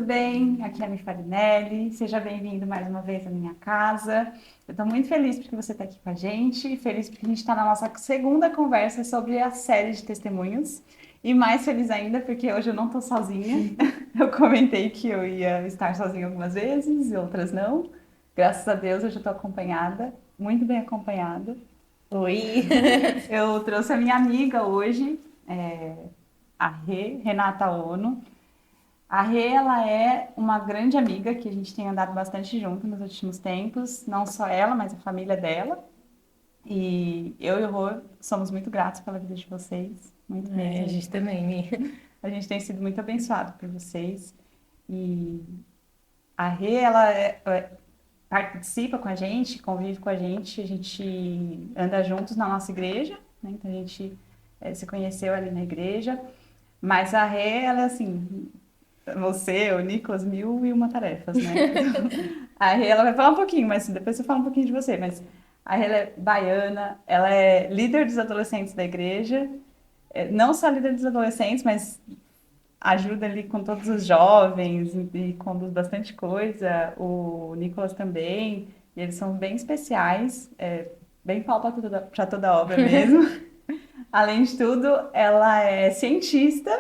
bem? Aqui é a Mi Farinelli. Seja bem-vindo mais uma vez à minha casa. Eu estou muito feliz porque você está aqui com a gente, feliz porque a gente está na nossa segunda conversa sobre a série de testemunhos. E mais feliz ainda porque hoje eu não estou sozinha. Eu comentei que eu ia estar sozinha algumas vezes e outras não. Graças a Deus, hoje eu estou acompanhada, muito bem acompanhada. Oi! Eu trouxe a minha amiga hoje, a Renata Ono. A Rê, ela é uma grande amiga que a gente tem andado bastante junto nos últimos tempos, não só ela, mas a família dela. E eu e o Rô somos muito gratos pela vida de vocês, muito É, a mesmo. gente também, Mi. A gente tem sido muito abençoado por vocês. E a Rê, ela participa com a gente, convive com a gente anda juntos na nossa igreja, né? Então a gente se conheceu ali na igreja. Mas a Rê, ela é assim, você, o Nicolas, mil e uma tarefas, né? A Rê, ela vai falar um pouquinho, mas depois você fala um pouquinho de você. Mas a Rê, ela é baiana, ela é líder dos adolescentes da igreja. Não só líder dos adolescentes, mas ajuda ali com todos os jovens e conduz bastante coisa. O Nicolas também. E eles são bem especiais, bem pau para toda obra mesmo. Além de tudo, ela é cientista,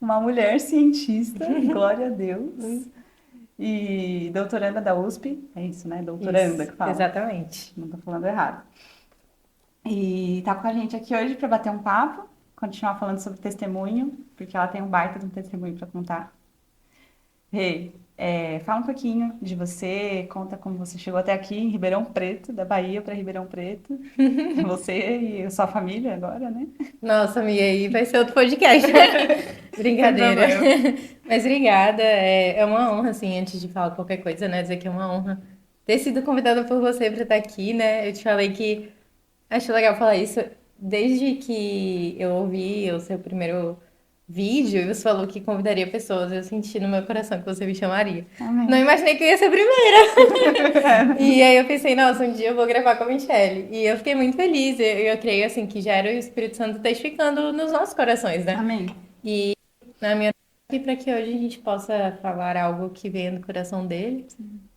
uma mulher cientista, glória a Deus. E doutoranda da USP, é isso, né? Doutoranda Isso, que fala. exatamente. Não tô falando errado. E tá com a gente aqui hoje para bater um papo, continuar falando sobre testemunho, porque ela tem um baita de um testemunho para contar. Rei, fala um pouquinho de você, conta como você chegou até aqui em Ribeirão Preto, da Bahia para Ribeirão Preto. Você e a sua família agora, né? Nossa, Mi, aí vai ser outro podcast. Sem Brincadeira. problema. Mas obrigada. É uma honra, assim, antes de falar qualquer coisa, né? Dizer que é uma honra ter sido convidada por você para estar aqui, né? Eu te falei que acho legal falar isso. Desde que eu ouvi o seu primeiro vídeo e você falou que convidaria pessoas, eu senti no meu coração que você me chamaria. Não Amém. imaginei que eu ia ser a primeira. E aí eu pensei, nossa, um dia eu vou gravar com a Michelle. E eu fiquei muito feliz. Eu creio, assim, que já era o Espírito Santo testificando nos nossos corações, né? Amém. Na minha aqui para que hoje a gente possa falar algo que venha do coração dele,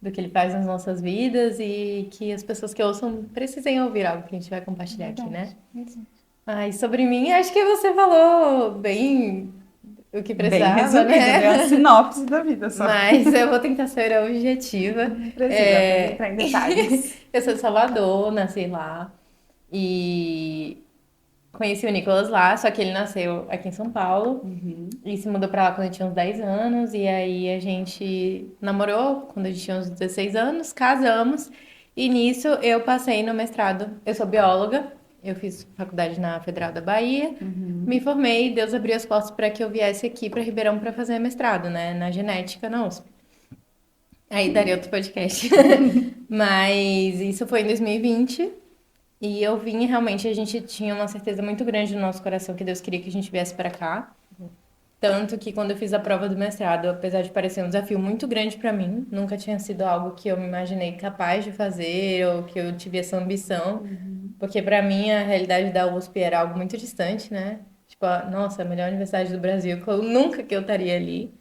do que ele faz nas nossas vidas e que as pessoas que ouçam precisem ouvir algo que a gente vai compartilhar aqui, né? Verdade. Verdade. Mas sobre mim, acho que você falou bem o que Bem precisava, resumido, deu uma né? sinopse da vida só. Mas eu vou tentar ser objetiva. Não precisa É, entrar em detalhes. Eu sou de Salvador, nasci lá. E conheci o Nicolas lá, só que ele nasceu aqui em São Paulo. E se mudou pra lá quando eu tinha uns 10 anos. E aí a gente namorou quando a gente tinha uns 16 anos, casamos. E nisso eu passei no mestrado. Eu sou bióloga, eu fiz faculdade na Federal da Bahia. Me formei, Deus abriu as portas para que eu viesse aqui para Ribeirão para fazer mestrado, né, na genética na USP. Aí daria outro podcast. Mas isso foi em 2020. E eu vim e realmente a gente tinha uma certeza muito grande no nosso coração que Deus queria que a gente viesse para cá. Tanto que quando eu fiz a prova do mestrado, apesar de parecer um desafio muito grande para mim, nunca tinha sido algo que eu me imaginei capaz de fazer ou que eu tive essa ambição, porque para mim a realidade da USP era algo muito distante, né? Tipo, nossa, a melhor universidade do Brasil, nunca que eu estaria ali.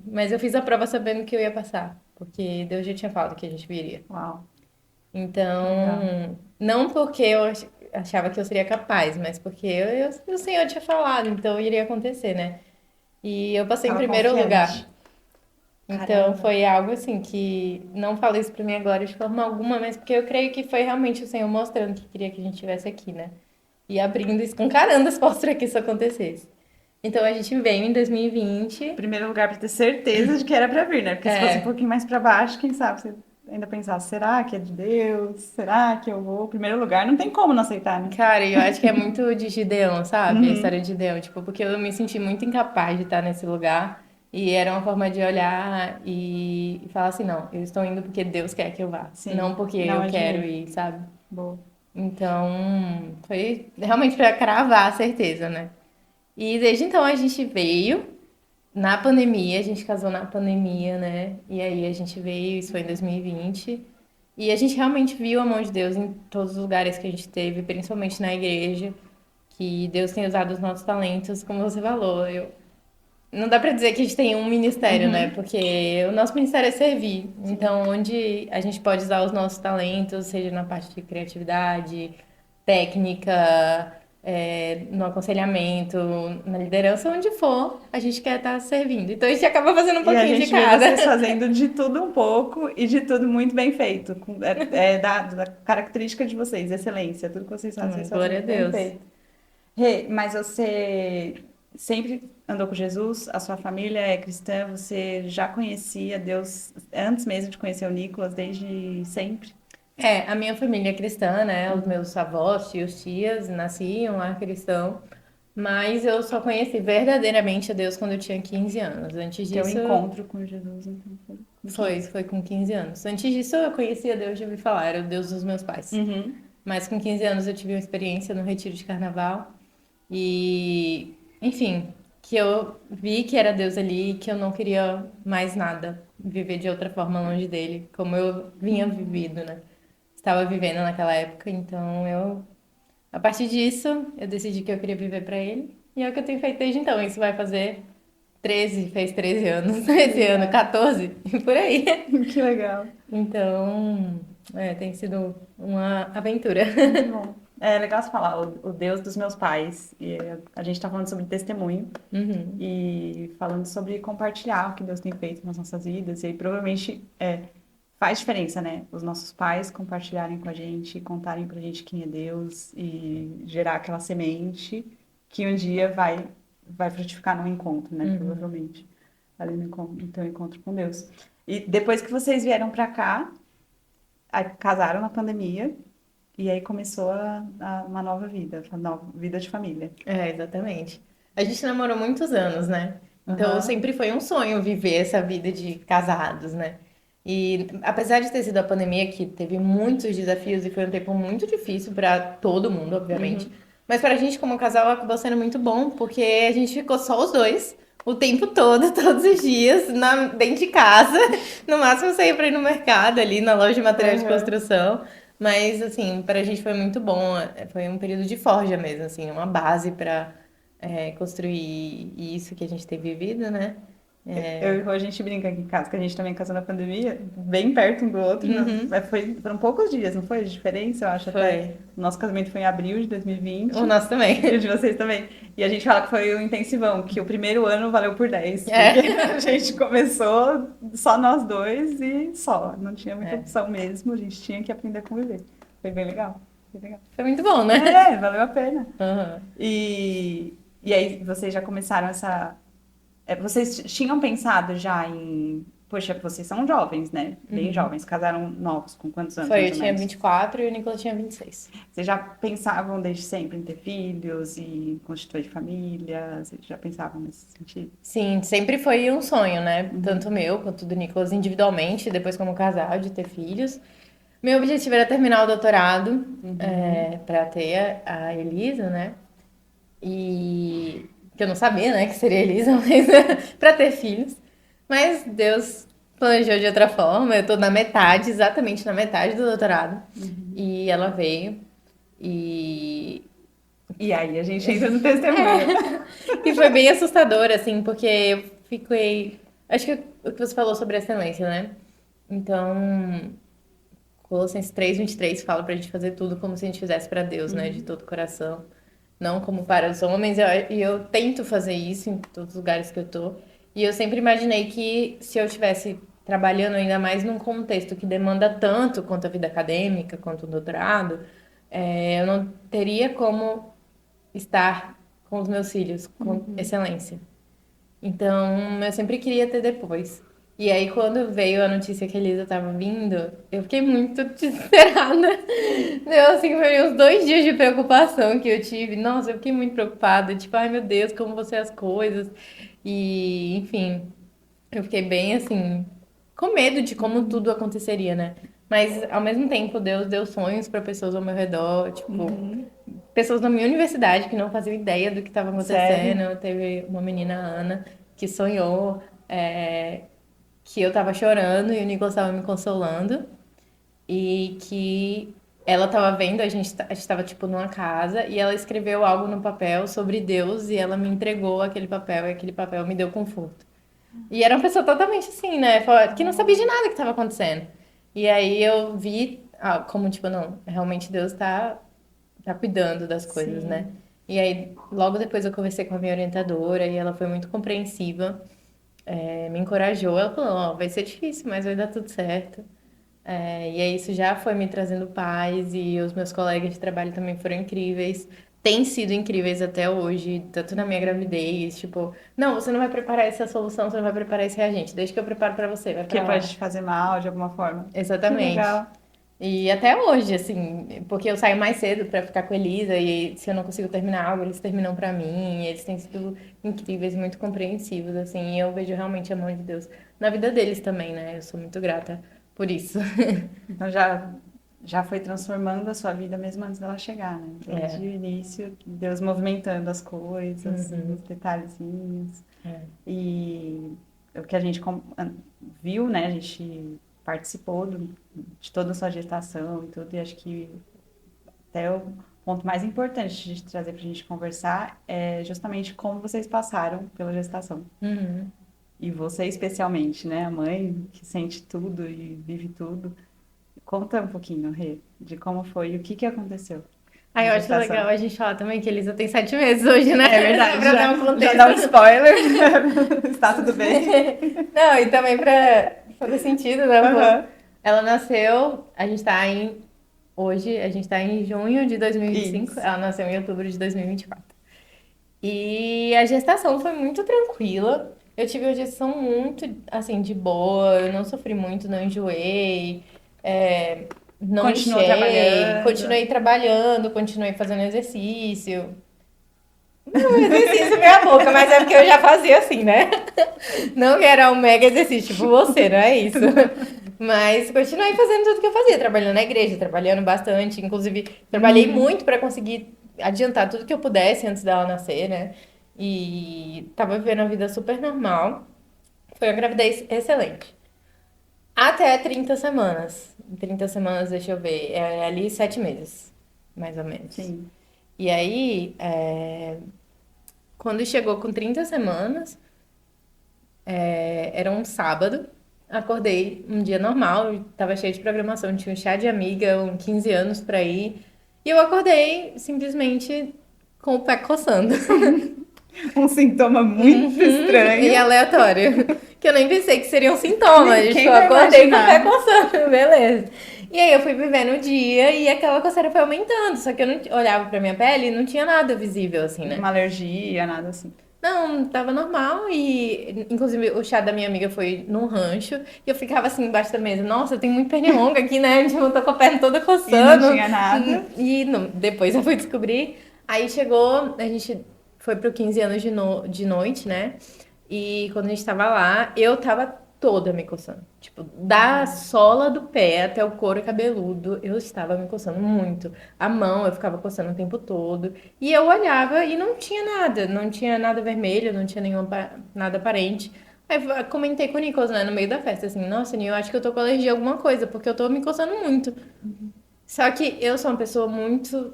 Mas eu fiz a prova sabendo que eu ia passar, porque Deus já tinha falado que a gente viria. Uau, legal. Então, não porque eu achava que eu seria capaz, mas porque o Senhor tinha falado, então iria acontecer, né? E eu passei em Tava primeiro lugar. confiante. Então Caramba. foi algo assim que não falei isso pra minha glória de forma alguma, mas porque eu creio que foi realmente o Senhor mostrando que queria que a gente estivesse aqui, né? E abrindo, escancarando as portas para que isso acontecesse. Então a gente veio em 2020. Primeiro lugar para ter certeza de que era para vir, né? Porque se fosse um É, pouquinho mais para baixo, quem sabe você ainda pensasse, será que é de Deus? Será que eu vou? Primeiro lugar, não tem como não aceitar, né? cara, eu acho que é muito de Gideão, sabe? A história Uhum. de Gideão, tipo, porque eu me senti muito incapaz de estar nesse lugar. E era uma forma de olhar e falar assim, não, eu estou indo porque Deus quer que eu vá, não Sim, porque não eu quero admiro. ir, sabe? Boa. Então, foi realmente para cravar a certeza, né? E desde então a gente veio na pandemia, a gente casou na pandemia, né? E aí a gente veio, isso foi em 2020. E a gente realmente viu a mão de Deus em todos os lugares que a gente teve, principalmente na igreja, que Deus tem usado os nossos talentos, como você falou. não dá pra dizer que a gente tem um ministério, né? Uhum. Porque o nosso ministério é servir. Então, onde a gente pode usar os nossos talentos, seja na parte de criatividade, técnica, no aconselhamento, na liderança, onde for, a gente quer estar servindo. Então, a gente acaba fazendo um E a pouquinho de gente vê cada. vocês fazendo de tudo um pouco e de tudo muito bem feito. Da característica de vocês, excelência. Tudo que vocês fazem Glória a muito bem Deus. feito. Rê, mas você sempre andou com Jesus? A sua família é cristã? Você já conhecia Deus antes mesmo de conhecer o Nicolas, desde sempre? A minha família é cristã, né? Os meus avós, tios, tias, nasciam lá cristão. Mas eu só conheci verdadeiramente a Deus quando eu tinha 15 anos. Antes Teu disso, encontro com Jesus, então, foi com foi, 15. foi com 15 anos. Antes disso, eu conhecia Deus de ouvir falar, era o Deus dos meus pais. Uhum. Mas com 15 anos eu tive uma experiência no retiro de carnaval e, enfim, que eu vi que era Deus ali e que eu não queria mais nada, viver de outra forma longe dele, como eu vinha vivido, né? Estava vivendo naquela época, então a partir disso, eu decidi que eu queria viver pra ele e é o que eu tenho feito desde então. Isso vai fazer 13, fez 13 anos, Que esse ano, legal. 14, por aí. Que legal. Então, tem sido uma aventura. Muito bom. É legal você falar, o Deus dos meus pais. E a gente está falando sobre testemunho Uhum, e falando sobre compartilhar o que Deus tem feito nas nossas vidas. E aí, provavelmente, faz diferença, né? Os nossos pais compartilharem com a gente, contarem pra gente quem é Deus e gerar aquela semente que um dia vai frutificar no encontro, né? uhum. Provavelmente, ali no teu encontro com Deus. E depois que vocês vieram pra cá, aí casaram na pandemia. E aí começou uma nova vida, uma nova vida de família. Exatamente. A gente namorou muitos anos, né? Então Aham. sempre foi um sonho viver essa vida de casados, né? E apesar de ter sido a pandemia que teve muitos desafios e foi um tempo muito difícil para todo mundo, obviamente, Uhum. mas para a gente como casal acabou sendo muito bom, porque a gente ficou só os dois o tempo todo, todos os dias, dentro de casa. No máximo sair para ir no mercado ali, na loja de material de Aham. construção. Mas, assim, pra gente foi muito bom. Foi um período de forja mesmo, assim, uma base pra construir isso que a gente tem vivido, né? Eu e o Rô, a gente brinca aqui em casa, que a gente também casou na pandemia, bem perto um do outro. Uhum, Foram poucos dias, não foi de diferença? Eu acho até. foi. O nosso casamento foi em abril de O 2020 nosso também. e o de vocês também. E a gente fala que foi um intensivão, que o primeiro ano valeu por 10 porque É, a gente começou só nós dois e só. Não tinha muita é. opção mesmo, a gente tinha que aprender a conviver. Foi bem legal. Bem legal. Foi muito bom, né? Valeu a pena. Uhum. E aí vocês já começaram essa. Vocês tinham pensado já em. Poxa, vocês são jovens, né? Bem Uhum. jovens, casaram novos, com quantos anos Foi, mais eu ou tinha menos? 24 e o Nicolas tinha 26. Vocês já pensavam desde sempre em ter filhos e constituir família? Vocês já pensavam nesse sentido? Sim, sempre foi um sonho, né? Tanto meu quanto do Nicolas individualmente, depois como casal, de ter filhos. Meu objetivo era terminar o doutorado, Uhum. para ter a Elisa, né? E que eu não sabia, né, que seria Elisa, mas para ter filhos. Mas Deus planejou de outra forma. Eu tô na metade, exatamente na metade do doutorado. E ela veio. E, E aí a gente entra no testemunho. e foi bem assustador, assim, porque eu fiquei. Acho que o que você falou sobre a excelência, né? Então, Colossenses 3:23 fala pra gente fazer tudo como se a gente fizesse pra Deus, né? De todo o coração. Não como para os homens. E eu tento fazer isso em todos os lugares que eu tô. E eu sempre imaginei que se eu estivesse trabalhando ainda mais num contexto que demanda tanto quanto a vida acadêmica, quanto o doutorado, eu não teria como estar com os meus filhos com excelência. Então, eu sempre queria ter depois. E aí, quando veio a notícia que a Elisa tava vindo, eu fiquei muito desesperada. Deu, assim, foi uns 2 dias de preocupação que eu tive. Nossa, eu fiquei muito preocupada. Tipo, ai meu Deus, como vão ser as coisas. E, enfim, eu fiquei bem, assim, com medo de como tudo aconteceria, né? Mas, ao mesmo tempo, Deus deu sonhos para pessoas ao meu redor. Tipo, Uhum. pessoas na minha universidade que não faziam ideia do que estava Sério? acontecendo. Teve uma menina, Ana, que sonhou que eu tava chorando e o Nicolas estava me consolando. E que ela tava vendo, a gente tava, tipo, numa casa, e ela escreveu algo no papel sobre Deus, e ela me entregou aquele papel, e aquele papel me deu conforto. E era uma pessoa totalmente assim, né? Que não sabia de nada que estava acontecendo. E aí eu vi como, tipo, não, realmente Deus tá cuidando das coisas, né? Sim. E aí, logo depois eu conversei com a minha orientadora e ela foi muito compreensiva, me encorajou. Ela falou, ó, vai ser difícil, mas vai dar tudo certo. E aí isso já foi me trazendo paz e os meus colegas de trabalho também foram incríveis. Têm sido incríveis até hoje, tanto na minha gravidez, tipo, não, você não vai preparar essa solução, você não vai preparar esse reagente, deixa que eu preparo pra você, vai Que pra pode lá. te fazer mal de alguma forma. Que Exatamente. legal. E até hoje, assim, porque eu saio mais cedo pra ficar com a Elisa e se eu não consigo terminar algo, eles terminam pra mim, e eles têm sido incríveis, muito compreensivos, assim, e eu vejo realmente a mão de Deus na vida deles também, né? Eu sou muito grata por isso. Então já foi transformando a sua vida mesmo antes dela chegar, né? Desde É. o início, Deus movimentando as coisas, Uhum. os detalhezinhos. É. E o que a gente viu, né? A gente participou de toda a sua gestação e tudo, e acho que até o ponto mais importante de trazer para a gente conversar é justamente como vocês passaram pela gestação. Uhum. E você especialmente, né? A mãe que sente tudo e vive tudo. Conta um pouquinho, Rê, de como foi e o que que aconteceu Aí na eu acho legal gestação. a gente falar também que a Elisa tem 7 meses hoje, né? É Só verdade, pra dar um já dá um contexto. spoiler. Está tudo bem? Não, e também pra fazer sentido, né? Pô? Aham. Ela nasceu, a gente tá em. Hoje, a gente tá em junho de 2025. Isso. Ela nasceu em outubro de 2024. E a gestação foi muito tranquila. Eu tive uma gestação muito, assim, de boa. Eu não sofri muito, não enjoei, não Continuou inchei. trabalhando. Continuei trabalhando, continuei fazendo exercício. Exercício meia boca, mas é porque eu já fazia assim, né? Não que era um mega exercício, tipo você, não é isso. Mas continuei fazendo tudo que eu fazia, trabalhando na igreja, trabalhando bastante. Inclusive, trabalhei Uhum. muito pra conseguir adiantar tudo que eu pudesse antes dela nascer, né? E tava vivendo a vida super normal. Foi uma gravidez excelente. Até 30 semanas. 30 semanas, deixa eu ver, é ali 7 meses, mais ou menos. Sim. E aí, quando chegou com 30 semanas, era um sábado. Acordei um dia normal, tava cheio de programação, tinha um chá de amiga, 15 anos pra ir. E eu acordei simplesmente com o pé coçando. Um sintoma muito Uhum, e estranho. aleatório. Que eu nem pensei que seria um sintoma. Tipo, Quem eu vai acordei com o pé imaginar? coçando, beleza. E aí eu fui vivendo o dia e aquela coceira foi aumentando. Só que eu não olhava pra minha pele e não tinha nada visível, assim, né? Uma alergia, nada assim. Não, tava normal e, inclusive, o chá da minha amiga foi num rancho e eu ficava assim embaixo da mesa. Nossa, eu tenho muito pernilongo aqui, né? Tipo, eu tô com a perna toda E não coçando. tinha nada. E depois eu fui descobrir. Aí chegou, a gente foi pro 15 anos de noite, né? E quando a gente tava lá, eu tava toda me coçando. Tipo, da sola do pé até o couro cabeludo, eu estava me coçando muito. A mão eu ficava coçando o tempo todo. E eu olhava e não tinha nada, não tinha nada vermelho, não tinha nenhum nada aparente. Aí eu comentei com o Nicolas, né, no meio da festa, assim, nossa, Nil, eu acho que eu tô com alergia a alguma coisa, porque eu tô me coçando muito. Só que eu sou uma pessoa muito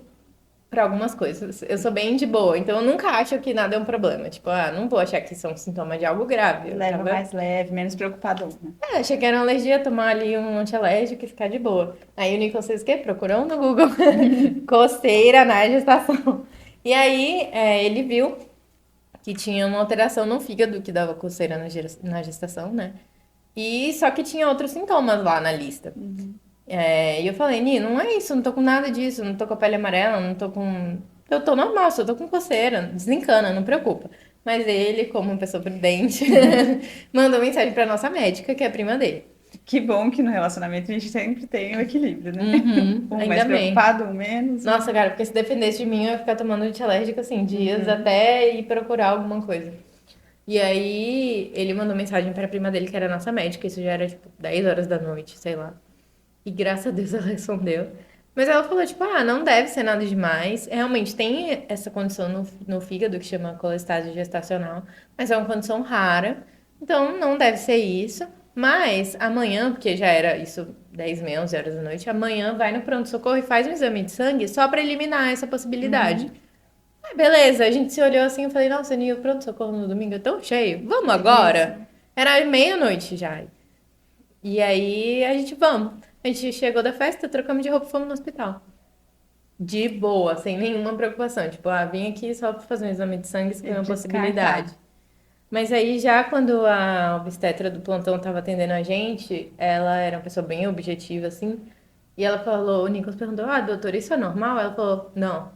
para algumas coisas. Eu sou bem de boa, então eu nunca acho que nada é um problema. Tipo, não vou achar que isso é um sintoma de algo grave. Eu Leva tava. mais leve, menos preocupador, né? Achei que era uma alergia, tomar ali um antialérgico e ficar de boa. Aí o Nicolas fez o quê? Procurou no Google coceira na gestação. E aí ele viu que tinha uma alteração no fígado que dava coceira na gestação, né? E só que tinha outros sintomas lá na lista. E eu falei, Ni, não é isso, não tô com nada disso, não tô com a pele amarela, não tô com. Eu tô normal, só tô com coceira, desencana, não preocupa. Mas ele, como uma pessoa prudente, mandou mensagem pra nossa médica, que é a prima dele. Que bom que no relacionamento a gente sempre tem o equilíbrio, né? Uhum, Um mais ainda bem. preocupado, um menos. Nossa, cara, porque se dependesse de mim, eu ia ficar tomando antialérgico assim, dias até ir procurar alguma coisa. E aí, ele mandou mensagem pra prima dele, que era a nossa médica, isso já era tipo 10 horas da noite, sei lá. E graças a Deus ela respondeu. Mas ela falou, tipo, não deve ser nada demais. Realmente tem essa condição no fígado que chama colestase gestacional, mas é uma condição rara. Então não deve ser isso. Mas amanhã, porque já era isso 10, meia, 11 horas da noite, amanhã vai no pronto-socorro e faz um exame de sangue só pra eliminar essa possibilidade. Ah, beleza, a gente se olhou assim, eu falei, nossa, Nil, o pronto-socorro no domingo é tão cheio, vamos agora? Era meia-noite já. E aí a gente, vamos. A gente chegou da festa, trocamos de roupa e fomos no hospital. De boa, sem nenhuma preocupação. Tipo, vim aqui só pra fazer um exame de sangue, se tem uma possibilidade. Mas aí já quando a obstetra do plantão tava atendendo a gente, ela era uma pessoa bem objetiva, assim, e ela falou, o Nicolas perguntou, doutora, isso é normal? Ela falou, não.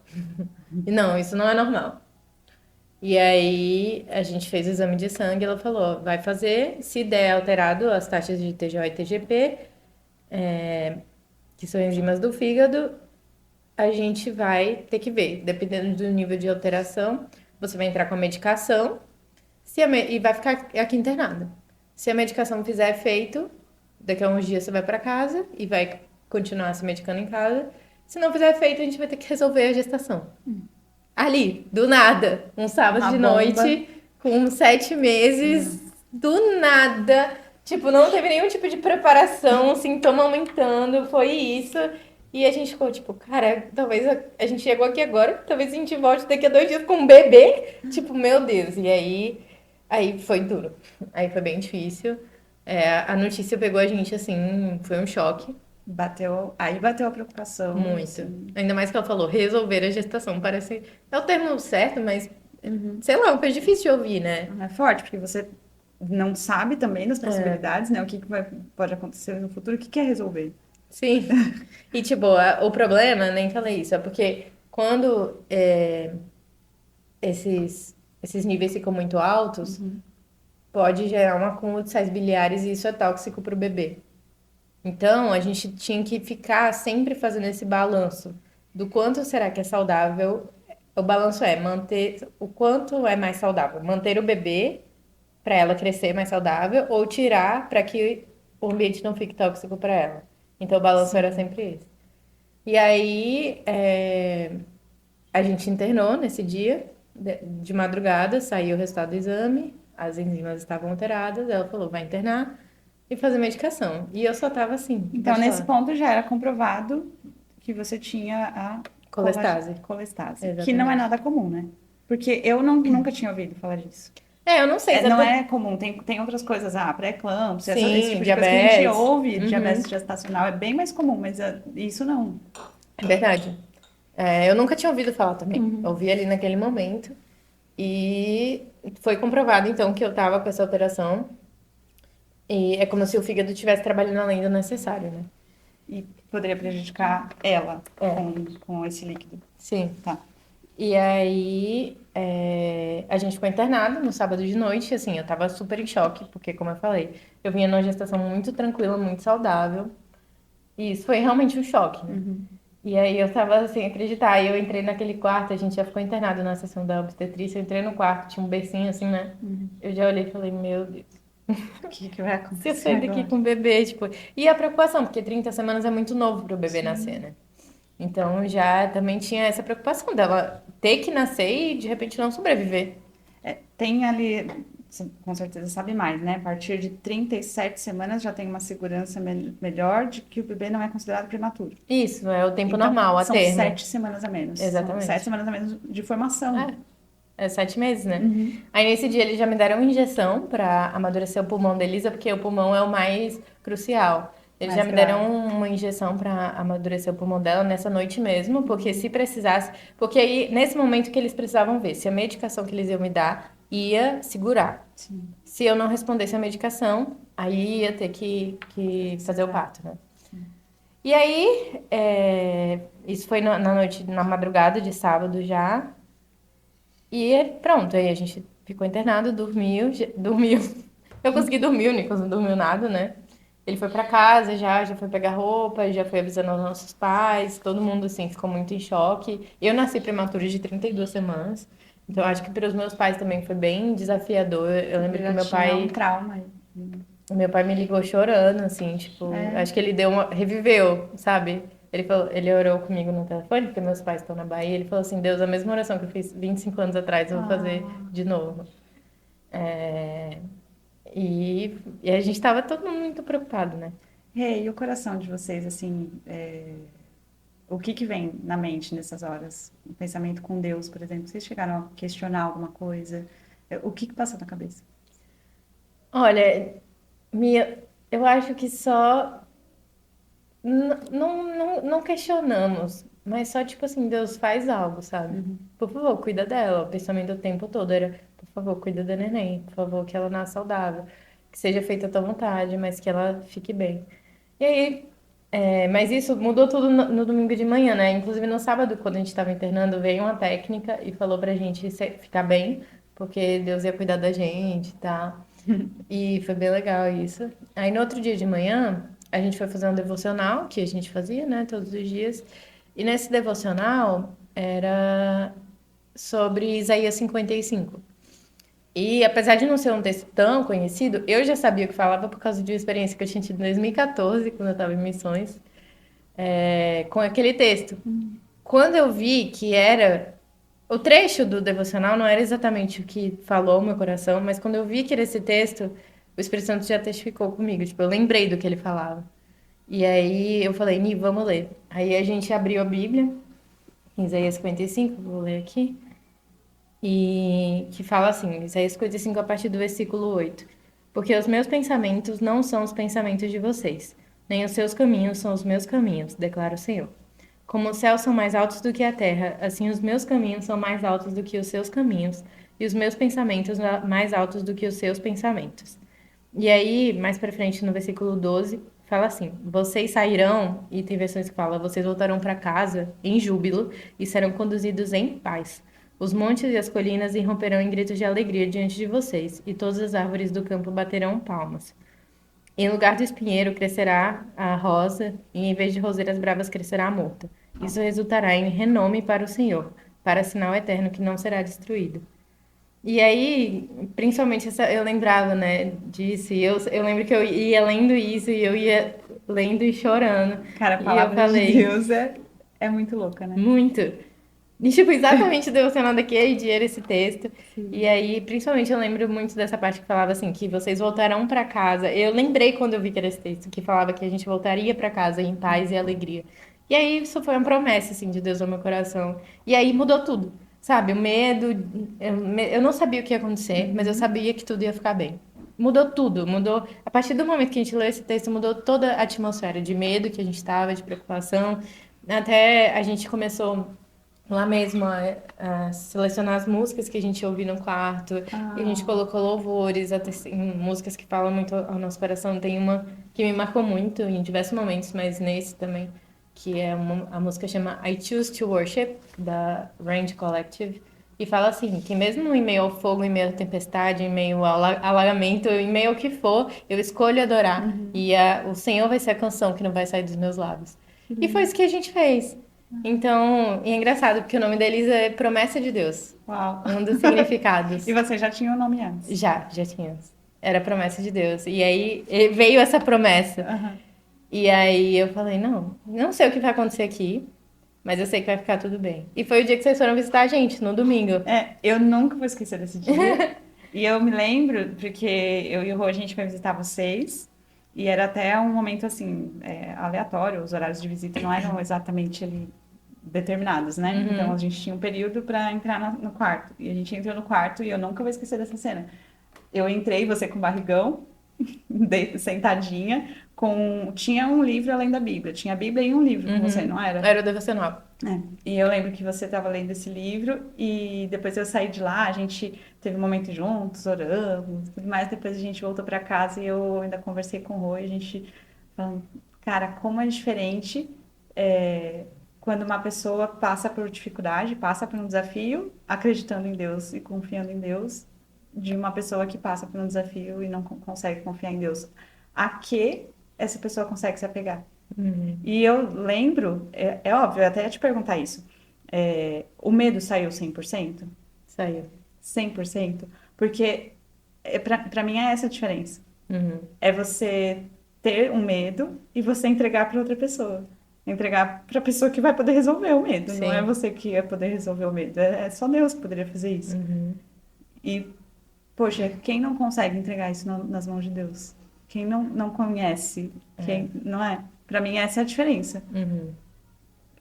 E não, isso não é normal. E aí a gente fez o exame de sangue, ela falou, vai fazer, se der alterado as taxas de TGO e TGP, que são enzimas do fígado, a gente vai ter que ver, dependendo do nível de alteração, você vai entrar com a medicação e vai ficar aqui internada. Se a medicação fizer efeito, daqui a uns dias você vai para casa e vai continuar se medicando em casa. Se não fizer efeito, a gente vai ter que resolver a gestação. Ali, do nada, um sábado de noite, com 7 meses, do nada. Tipo, não teve nenhum tipo de preparação, sintoma aumentando, foi isso. E a gente ficou tipo, cara, talvez a gente chegou aqui agora, talvez a gente volte daqui a 2 dias com um bebê. Tipo, meu Deus. E aí foi duro. Aí foi bem difícil. A notícia pegou a gente assim, foi um choque. Aí bateu a preocupação. Muito. Assim. Ainda mais que ela falou, resolver a gestação. Parece. É o termo certo, mas. Sei lá, foi difícil de ouvir, né? É forte, porque você não sabe também das possibilidades, né? O que pode acontecer no futuro, o que quer resolver. Sim. E, tipo, o problema, nem falei isso, é porque quando esses níveis ficam muito altos, pode gerar um acúmulo de sais biliares e isso é tóxico para o bebê. Então, a gente tinha que ficar sempre fazendo esse balanço do quanto será que é saudável. O balanço é manter o quanto é mais saudável, manter o bebê para ela crescer mais saudável ou tirar para que o ambiente não fique tóxico para ela. Então, o balanço era sempre esse. E aí, a gente internou nesse dia, de madrugada, saiu o resultado do exame, as enzimas estavam alteradas, ela falou, vai internar e fazer medicação. E eu só tava assim. Então, nesse ponto já era comprovado que você tinha a colestase. Que não é nada comum, né? Porque eu nunca tinha ouvido falar disso. Eu não sei. Não é comum, tem outras coisas, pré-eclâmpsia, esse tipo diabetes. de coisa que a gente ouve, diabetes gestacional é bem mais comum, mas isso não. É verdade. Eu nunca tinha ouvido falar também. Ouvi ali naquele momento. E foi comprovado, então, que eu tava com essa alteração. E é como se o fígado estivesse trabalhando além do necessário, né? E poderia prejudicar ela com esse líquido. Sim. Tá. E aí, a gente ficou internado no sábado de noite, assim, eu tava super em choque, porque, como eu falei, eu vinha numa gestação muito tranquila, muito saudável, e isso foi realmente um choque, né? E aí eu tava sem acreditar, aí eu entrei naquele quarto, a gente já ficou internado na sessão da obstetrícia, eu entrei no quarto, tinha um bercinho assim, né? Eu já olhei e falei, meu Deus, o que vai acontecer? Se eu sair daqui com o bebê, tipo... E a preocupação, porque 30 semanas é muito novo pro bebê nascer, né? Então já também tinha essa preocupação dela ter que nascer e de repente não sobreviver. Tem ali, você com certeza sabe mais, né? A partir de 37 semanas já tem uma segurança melhor de que o bebê não é considerado prematuro. Isso, é o tempo normal, a são termo. 7 semanas a menos. Exatamente. São 7 semanas a menos de formação. É 7 meses, né? Aí nesse dia eles já me deram uma injeção pra amadurecer o pulmão da Elisa, porque o pulmão é o mais crucial. Eles já me deram uma injeção pra amadurecer o pulmão dela nessa noite mesmo, porque se precisasse... Porque aí, nesse momento que eles precisavam ver se a medicação que eles iam me dar ia segurar. Sim. Se eu não respondesse a medicação, aí ia ter que fazer o parto, né? Sim. E aí, isso foi na noite, na madrugada de sábado já. E pronto, aí a gente ficou internado, dormiu. Eu consegui dormir, o Nicolas não dormiu nada, né? Ele foi pra casa já foi pegar roupa, já foi avisando aos nossos pais, todo mundo, assim, ficou muito em choque. Eu nasci prematura de 32 semanas, então acho que para os meus pais também foi bem desafiador. Eu lembro que meu pai... um trauma. Meu pai me ligou chorando, assim, tipo... Acho que ele reviveu, sabe? Ele orou comigo no telefone, porque meus pais estão na Bahia, ele falou assim, Deus, a mesma oração que eu fiz 25 anos atrás, eu vou fazer de novo. E a gente tava todo mundo muito preocupado, né? Rei, e o coração de vocês, assim, o que que vem na mente nessas horas? O pensamento com Deus, por exemplo, vocês chegaram a questionar alguma coisa? O que que passa na cabeça? Olha, eu acho que só não questionamos, mas só tipo assim, Deus faz algo, sabe? Uhum. Por favor, cuida dela. O pensamento o tempo todo era, por favor, cuida da neném, por favor, que ela nasça saudável, que seja feita a tua vontade, mas que ela fique bem. E aí, mas isso mudou tudo no domingo de manhã, né? Inclusive no sábado, quando a gente estava internando, veio uma técnica e falou pra gente ficar bem, porque Deus ia cuidar da gente, tá? E foi bem legal isso. Aí no outro dia de manhã, a gente foi fazer um devocional, que a gente fazia, né, todos os dias. E nesse devocional era sobre Isaías 55. E apesar de não ser um texto tão conhecido, eu já sabia o que falava por causa de uma experiência que eu tinha tido em 2014, quando eu estava em missões, com aquele texto. Quando eu vi que era. O trecho do devocional não era exatamente o que falou o meu coração, mas quando eu vi que era esse texto, o Espírito Santo já testificou comigo. Tipo, eu lembrei do que ele falava. E aí eu falei, Ni, vamos ler. Aí a gente abriu a Bíblia, em Isaías 55, vou ler aqui, e que fala assim, Isaías 55, a partir do versículo 8. Porque os meus pensamentos não são os pensamentos de vocês, nem os seus caminhos são os meus caminhos, declara o Senhor. Como os céus são mais altos do que a terra, assim os meus caminhos são mais altos do que os seus caminhos, e os meus pensamentos mais altos do que os seus pensamentos. E aí, mais pra frente, no versículo 12, fala assim: Vocês sairão, e tem versões que falam, vocês voltarão para casa em júbilo e serão conduzidos em paz. Os montes e as colinas irromperão em gritos de alegria diante de vocês, e todas as árvores do campo baterão palmas. Em lugar do espinheiro crescerá a rosa, e em vez de roseiras bravas crescerá a murta. Isso resultará em renome para o Senhor, para sinal eterno que não será destruído. E aí, principalmente, eu lembrava, né, disso, e eu lembro que eu ia lendo isso, e eu ia lendo e chorando. Cara, a E eu palavra de falei, Deus é muito louca, né? muito. E, tipo, exatamente o devocional daquele dia era esse texto. E Sim. aí, principalmente, eu lembro muito dessa parte que falava assim, que vocês voltarão para casa. Eu lembrei quando eu vi que era esse texto, que falava que a gente voltaria para casa em paz e alegria. E aí, isso foi uma promessa, assim, de Deus no meu coração. E aí mudou tudo, sabe? O medo, eu não sabia o que ia acontecer, mas eu Uhum. sabia que tudo ia ficar bem. Mudou tudo, mudou. A partir do momento que a gente leu esse texto, mudou toda a atmosfera de medo que a gente estava, de preocupação. Até a gente começou lá mesmo a selecionar as músicas que a gente ouve no quarto. E a gente Ah, colocou louvores, até, assim, músicas que falam muito ao nosso coração. Tem uma que me marcou muito em diversos momentos, mas nesse também, que é a música chama I Choose to Worship, da Range Collective. E fala assim, que mesmo em meio ao fogo, em meio à tempestade, em meio ao alagamento, em meio ao que for, eu escolho adorar. uhum. E o Senhor vai ser a canção que não vai sair dos meus lábios. Que E foi lindo. isso que a gente fez. Então, e é engraçado, porque o nome deles é Promessa de Deus. Uau. Um dos E significados. você já tinha o nome antes? Já tinha. Era promessa de Deus. E aí veio essa promessa. Aham. E aí eu falei, não sei o que vai acontecer aqui, mas eu sei que vai ficar tudo bem. E foi o dia que vocês foram visitar a gente, no domingo. Eu nunca vou esquecer desse dia. E eu me lembro, porque eu e o Rô, a gente foi visitar vocês, e era até um momento assim, aleatório, os horários de visita não eram exatamente ali determinados, né? Então a Uhum. gente tinha um período para entrar no quarto. E a gente entrou no quarto e eu nunca vou esquecer dessa cena. Eu entrei, você com barrigão, sentadinha, tinha um livro além da Bíblia. Tinha a Bíblia e um livro com você, não Uhum. era? Era o devocional. E eu lembro que você estava lendo esse livro e depois eu saí de lá, a gente teve um momento juntos, oramos, tudo mais. Depois a gente voltou para casa e eu ainda conversei com o Rô e a gente falando, cara, como é diferente é, quando uma pessoa passa por dificuldade, passa por um desafio, acreditando em Deus e confiando em Deus, de uma pessoa que passa por um desafio e não consegue confiar em Deus. A que essa pessoa consegue se apegar? Uhum. E eu lembro, é óbvio, eu até ia te perguntar isso. O medo saiu 100%? Saiu. 100%? Porque pra mim é essa a diferença. Uhum. É você ter um medo e você entregar para outra pessoa. Entregar para a pessoa que vai poder resolver o medo. Não é Sim. você que vai poder resolver o medo. É só Deus que poderia fazer isso. Uhum. E, poxa, quem não consegue entregar isso nas mãos de Deus? quem não conhece, quem não é? Pra mim, essa é a diferença. Uhum.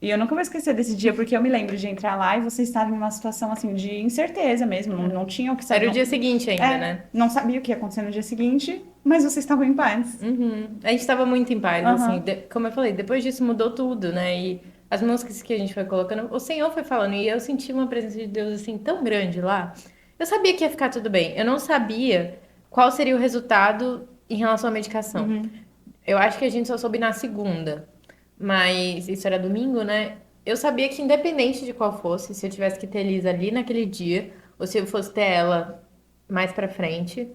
E eu nunca vou esquecer desse dia, porque eu me lembro de entrar lá e você estava em uma situação, assim, de incerteza mesmo. Não tinha o que saber. Era o dia seguinte ainda, né? Não sabia o que ia acontecer no dia seguinte, mas vocês estavam em paz. Uhum. A gente tava muito em paz, assim. Como eu falei, depois disso mudou tudo, né? E as músicas que a gente foi colocando, o Senhor foi falando, e eu senti uma presença de Deus, assim, tão grande lá. Eu sabia que ia ficar tudo bem. Eu não sabia qual seria o resultado em relação à medicação. Eu acho que a gente só soube na segunda. Mas isso era domingo, né? Eu sabia que independente de qual fosse, se eu tivesse que ter Lisa ali naquele dia, ou se eu fosse ter ela mais pra frente,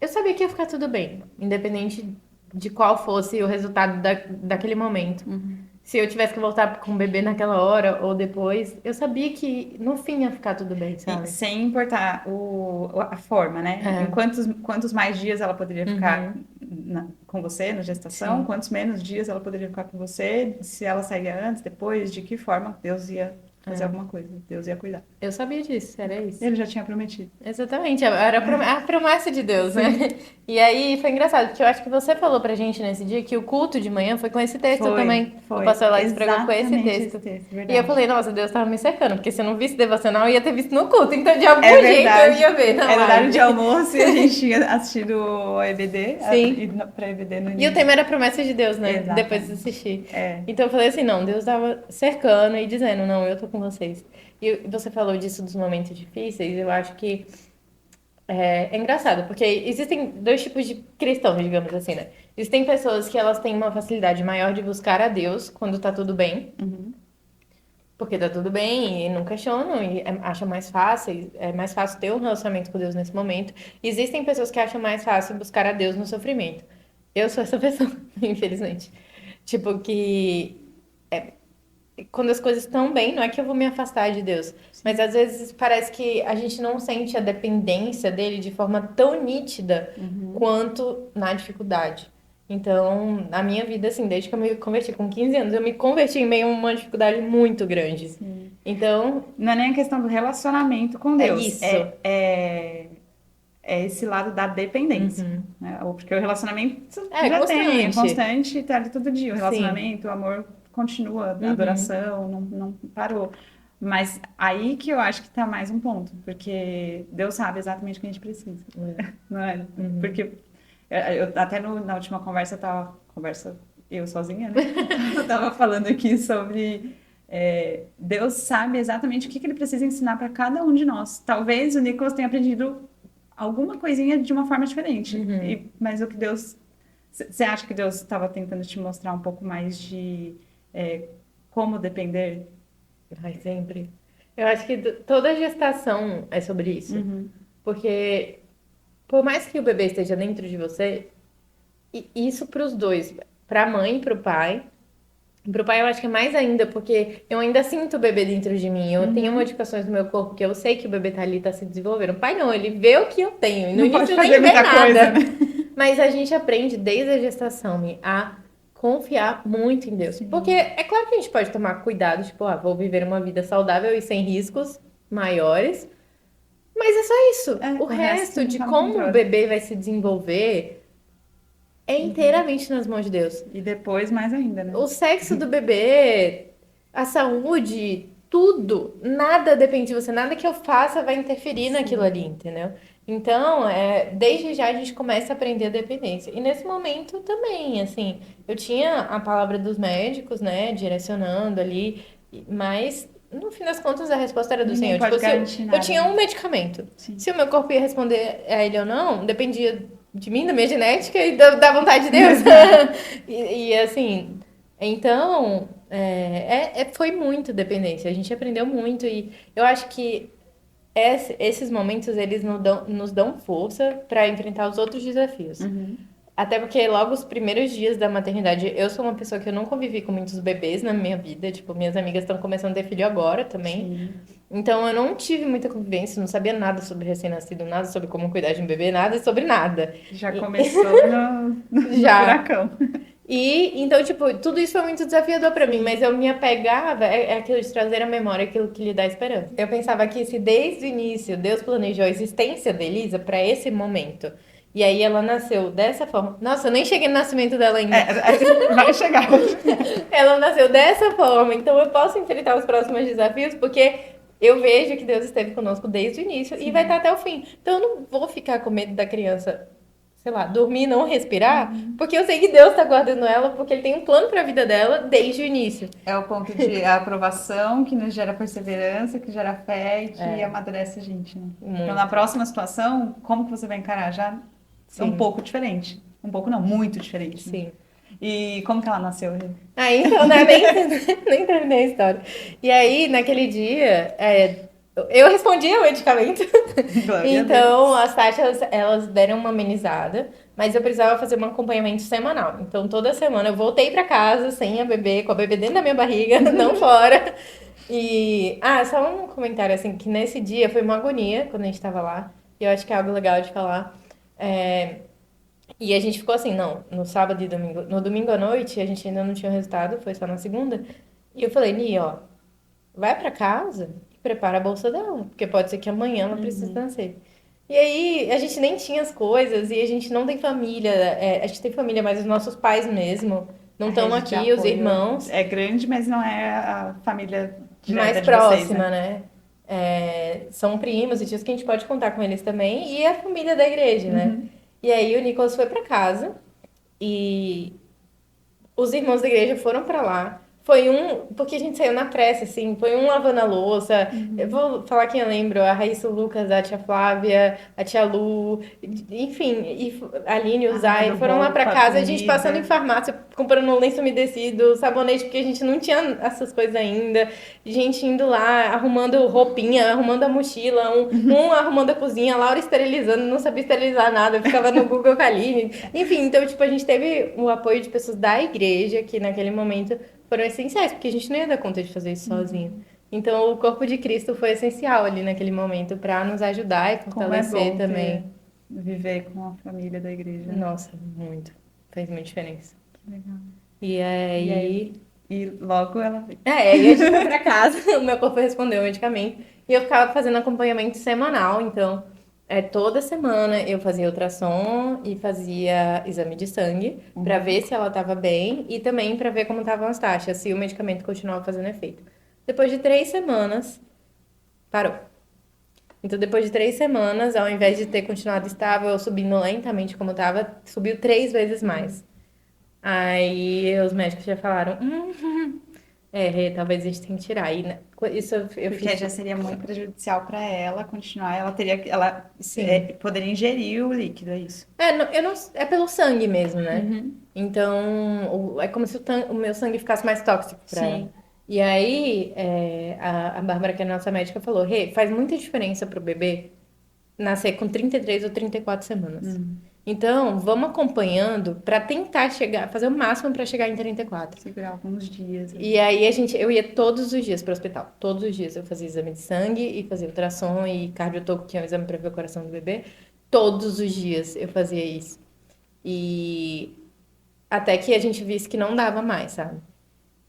eu sabia que ia ficar tudo bem, independente de qual fosse o resultado daquele momento. Se eu tivesse que voltar com o bebê naquela hora ou depois, eu sabia que no fim ia ficar tudo bem, E sabe? sem importar a forma, né? Em quantos mais dias ela poderia ficar com você na gestação, Sim. quantos menos dias ela poderia ficar com você, se ela saía antes, depois, de que forma Deus ia fazer alguma coisa, Deus ia cuidar. Eu sabia disso, era isso. Ele já tinha prometido. Exatamente, era a promessa de Deus, né? E aí foi engraçado, porque eu acho que você falou pra gente nesse dia que o culto de manhã foi com esse texto também. Foi. O pastor Alex pregou com esse Exatamente texto. esse texto, E verdade. eu falei, nossa, Deus tava me cercando, porque se eu não visse devocional, eu ia ter visto no culto. Então, de algum É jeito, verdade. eu ia ver na Era horário live. de almoço e a gente tinha assistido o EBD, Sim. pra EBD no E início. o tema era a promessa de Deus, né? Exatamente. Depois de assistir. É. Então eu falei assim, não, Deus tava cercando e dizendo, não, eu tô com vocês. E você falou disso dos momentos difíceis, eu acho que é engraçado, porque existem dois tipos de cristãos, digamos assim, né? Existem pessoas que elas têm uma facilidade maior de buscar a Deus quando tá tudo bem, porque tá tudo bem e não questionam e acham mais fácil, é mais fácil ter um relacionamento com Deus nesse momento. Existem pessoas que acham mais fácil buscar a Deus no sofrimento. Eu sou essa pessoa, infelizmente. Tipo, que quando as coisas estão bem, não é que eu vou me afastar de Deus, mas às vezes parece que a gente não sente a dependência dele de forma tão nítida quanto na dificuldade. Então, na minha vida, assim, desde que eu me converti com 15 anos, eu me converti em meio a uma dificuldade muito grande. Então, Não é nem a questão do relacionamento com Deus. isso. É esse lado da dependência. Né? Porque o relacionamento É já tem, é constante. constante, tá ali todo dia. O Sim. relacionamento, o amor continua, a adoração não parou. Mas aí que eu acho que tá mais um ponto, porque Deus sabe exatamente o que a gente precisa. Não é? Porque eu até na última conversa, eu sozinha, né? Eu tava falando aqui sobre Deus sabe exatamente o que ele precisa ensinar para cada um de nós. Talvez o Nicolas tenha aprendido alguma coisinha de uma forma diferente. Mas o que Deus... Você acha que Deus estava tentando te mostrar um pouco mais de como depender? Ai, sempre. Eu acho que toda gestação é sobre isso. Porque por mais que o bebê esteja dentro de você, e isso para os dois, para a mãe e para o pai. Para o pai eu acho que é mais ainda, porque eu ainda sinto o bebê dentro de mim. Eu tenho modificações no meu corpo que eu sei que o bebê tá ali, tá se desenvolvendo. O pai não, ele vê o que eu tenho. E no Não início pode nem fazer vê muita nada. coisa, né? Mas a gente aprende desde a gestação, Mi, a confiar muito em Deus. Porque é claro que a gente pode tomar cuidado, tipo, vou viver uma vida saudável e sem riscos maiores. Mas é só isso. O resto de tá no como controle. o bebê vai se desenvolver é inteiramente nas mãos de Deus. E depois mais ainda, né? O sexo do bebê, a saúde, tudo, nada depende de você, nada que eu faça vai interferir naquilo ali, entendeu? Então, desde já a gente começa a aprender a dependência. E nesse momento também, assim, eu tinha a palavra dos médicos, né, direcionando ali, mas no fim das contas a resposta era do Ninguém Senhor. pode Tipo, garantir eu nada, tinha né? um medicamento. Sim. Se o meu corpo ia responder a ele ou não, dependia de mim, da minha genética e da vontade de Deus. E assim, então, foi muito dependência. A gente aprendeu muito e eu acho que esses momentos, eles nos dão força para enfrentar os outros desafios. Até porque logo os primeiros dias da maternidade, eu sou uma pessoa que eu não convivi com muitos bebês na minha vida. Tipo, minhas amigas estão começando a ter filho agora também. Então, eu não tive muita convivência, não sabia nada sobre recém-nascido, nada sobre como cuidar de um bebê, nada sobre nada. Já começou no Já. furacão. E, então, tipo, tudo isso foi muito desafiador pra mim, mas eu me apegava, aquilo de trazer à memória aquilo que lhe dá esperança. Eu pensava que se desde o início Deus planejou a existência da Elisa pra esse momento, E aí ela nasceu dessa forma. Nossa, eu nem cheguei no nascimento dela ainda. Vai chegar. Ela nasceu dessa forma, então eu posso enfrentar os próximos desafios porque eu vejo que Deus esteve conosco desde o início e vai estar até o fim. Então eu não vou ficar com medo da criança, sei lá, dormir e não respirar, porque eu sei que Deus está guardando ela, porque Ele tem um plano para a vida dela desde o início. É o ponto de aprovação que nos gera perseverança, que gera fé e que amadurece a gente, né? Então, na próxima situação, como que você vai encarar? Já é um pouco diferente. Um pouco não, muito diferente. Né? Sim. E como que ela nasceu, Rê? Então, né, nem terminei a história. E aí, naquele dia, eu respondi ao medicamento. Então, as taxas, elas deram uma amenizada, mas eu precisava fazer um acompanhamento semanal. Então, toda semana eu voltei pra casa sem a bebê, com a bebê dentro da minha barriga, não fora. E, só um comentário, assim, que nesse dia foi uma agonia, quando a gente tava lá. E eu acho que é algo legal de falar. E a gente ficou assim, não, no sábado e domingo. No domingo à noite, a gente ainda não tinha o resultado, foi só na segunda. E eu falei, Ni, ó, vai pra casa e prepara a bolsa dela, porque pode ser que amanhã ela precise nascer. E aí, a gente nem tinha as coisas, e a gente não tem família, a gente tem família, mas os nossos pais mesmo não estão aqui, os irmãos. É grande, mas não é a família mais próxima, né? São primos e tios que a gente pode contar com eles também, e a família da igreja, né? E aí o Nicolas foi pra casa e os irmãos da igreja foram pra lá. Porque a gente saiu na pressa, assim, foi um lavando a louça. Eu vou falar quem eu lembro, a Raíssa, o Lucas, a tia Flávia, a tia Lu, enfim, e a Aline e o Zay foram lá pra casa, a gente passando em farmácia, comprando um lenço umedecido, sabonete, porque a gente não tinha essas coisas ainda. Gente indo lá, arrumando roupinha, arrumando a mochila, um arrumando a cozinha, a Laura esterilizando, não sabia esterilizar nada, ficava no Google com a Aline. Enfim, então, tipo, a gente teve o apoio de pessoas da igreja, que naquele momento foram essenciais, porque a gente não ia dar conta de fazer isso sozinho. Então, o corpo de Cristo foi essencial ali naquele momento para nos ajudar e fortalecer também. Viver com a família da igreja. Nossa, muito. Fez muita diferença. Legal. E aí... E logo ela veio. Aí a gente foi pra casa, o meu corpo respondeu o medicamento. E eu ficava fazendo acompanhamento semanal, então... toda semana eu fazia ultrassom e fazia exame de sangue para ver se ela estava bem e também para ver como estavam as taxas, se o medicamento continuava fazendo efeito. Depois de 3 semanas, parou. Então, depois de 3 semanas, ao invés de ter continuado estável, eu subindo lentamente como estava, subiu 3 vezes mais. Aí os médicos já falaram, talvez a gente tenha que tirar. E isso eu Porque fiz... já seria muito prejudicial para ela continuar. Ela poderia ingerir o líquido, é isso? É pelo sangue mesmo, né? Então, é como se o meu sangue ficasse mais tóxico pra ela. E aí, a Bárbara, que é a nossa médica, falou, faz muita diferença pro bebê nascer com 33 ou 34 semanas. Então, vamos acompanhando pra tentar fazer o máximo pra chegar em 34. Segurar alguns dias. E aí eu ia todos os dias pro hospital. Todos os dias eu fazia exame de sangue e fazia ultrassom e cardiotoco, que é um exame pra ver o coração do bebê. Todos os dias eu fazia isso. E até que a gente visse que não dava mais, sabe?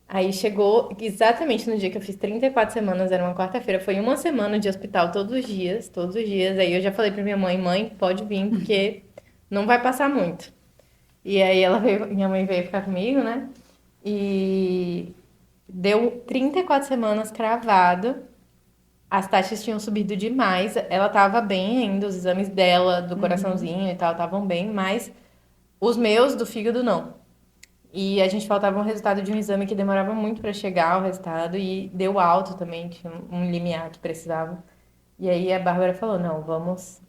Aí chegou exatamente no dia que eu fiz 34 semanas, era uma quarta-feira. Foi uma semana de hospital todos os dias, todos os dias. Aí eu já falei pra minha mãe, pode vir, porque não vai passar muito. E aí minha mãe veio ficar comigo, né? E deu 34 semanas cravado. As taxas tinham subido demais. Ela tava bem ainda, os exames dela, do coraçãozinho e tal, estavam bem, mas os meus do fígado não. E a gente faltava um resultado de um exame que demorava muito para chegar o resultado e deu alto também, tinha um limiar que precisava. E aí a Bárbara falou, não, vamos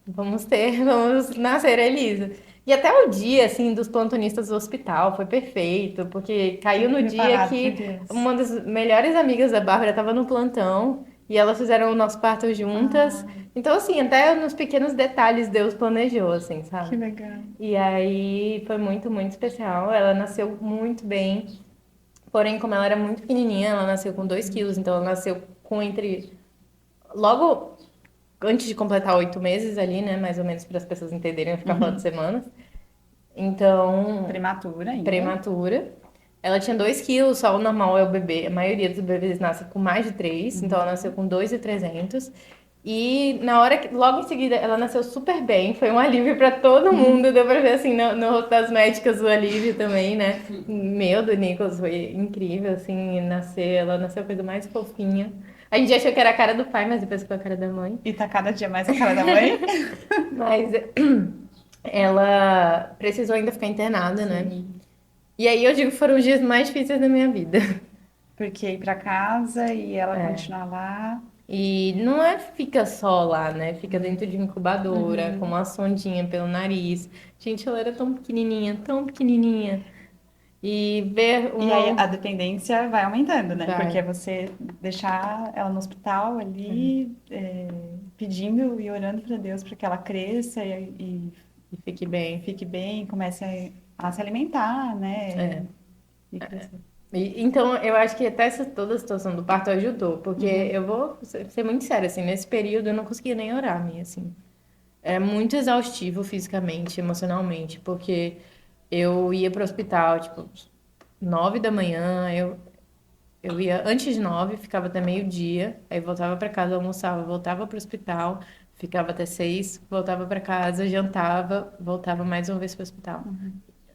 nascer a Elisa. E até o dia, assim, dos plantonistas do hospital foi perfeito, porque caiu no dia que uma das melhores amigas da Bárbara estava no plantão e elas fizeram o nosso parto juntas. Então, assim, até nos pequenos detalhes Deus planejou, assim, sabe? Que legal. E aí foi muito, muito especial. Ela nasceu muito bem, porém, como ela era muito pequenininha, ela nasceu com 2 quilos, então ela nasceu com logo antes de completar 8 meses ali, né? Mais ou menos para as pessoas entenderem, eu ficar falando de semanas. Então... Prematura ainda. Prematura. Ela tinha 2 quilos, só o normal é o bebê. A maioria dos bebês nasce com mais de 3, então ela nasceu com 2,300. E na hora que, logo em seguida, ela nasceu super bem, foi um alívio pra todo mundo, deu pra ver assim no rosto das médicas o alívio também, né? Meu, do Nicolas foi incrível, assim, ela nasceu a coisa mais fofinha. A gente achou que era a cara do pai, mas depois ficou a cara da mãe. E tá cada dia mais a cara da mãe? Mas ela precisou ainda ficar internada, né? Sim. E aí eu digo que foram os dias mais difíceis da minha vida. Porque ir pra casa e ela continuar lá. E não é fica só lá, né? Fica dentro de incubadora, com uma sondinha pelo nariz. Gente, ela era tão pequenininha, tão pequenininha. E ver E aí uma. a dependência vai aumentando, né? Porque é Vai. você deixar ela no hospital ali, pedindo e orando para Deus para que ela cresça E fique bem. fique bem, comece a se alimentar, né? É. E crescer. Então, eu acho que até toda a situação do parto ajudou, porque eu vou ser muito séria, assim, nesse período eu não conseguia nem orar, minha, assim. É muito exaustivo fisicamente, emocionalmente, porque eu ia pro hospital, tipo, 9 da manhã, eu ia antes de 9, ficava até meio-dia, aí voltava pra casa, almoçava, voltava pro hospital, ficava até 6, voltava pra casa, jantava, voltava mais uma vez pro hospital.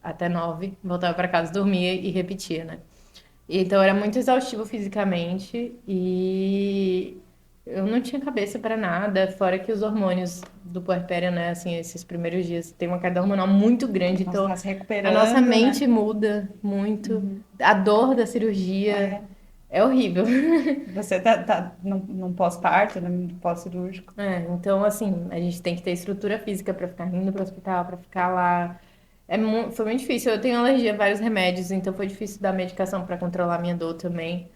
Até 9, voltava pra casa, dormia e repetia, né? Então era muito exaustivo fisicamente e eu não tinha cabeça pra nada, fora que os hormônios do puerpério, né, assim, esses primeiros dias tem uma queda hormonal muito grande, Nossa, então tá se a nossa recuperando, né? mente muda muito, a dor da cirurgia É, é horrível. você tá num pós-parto, num pós-cirúrgico. Então assim, a gente tem que ter estrutura física pra ficar indo pro hospital, pra ficar lá. Foi muito difícil. Eu tenho alergia a vários remédios, então foi difícil dar medicação pra controlar minha dor também.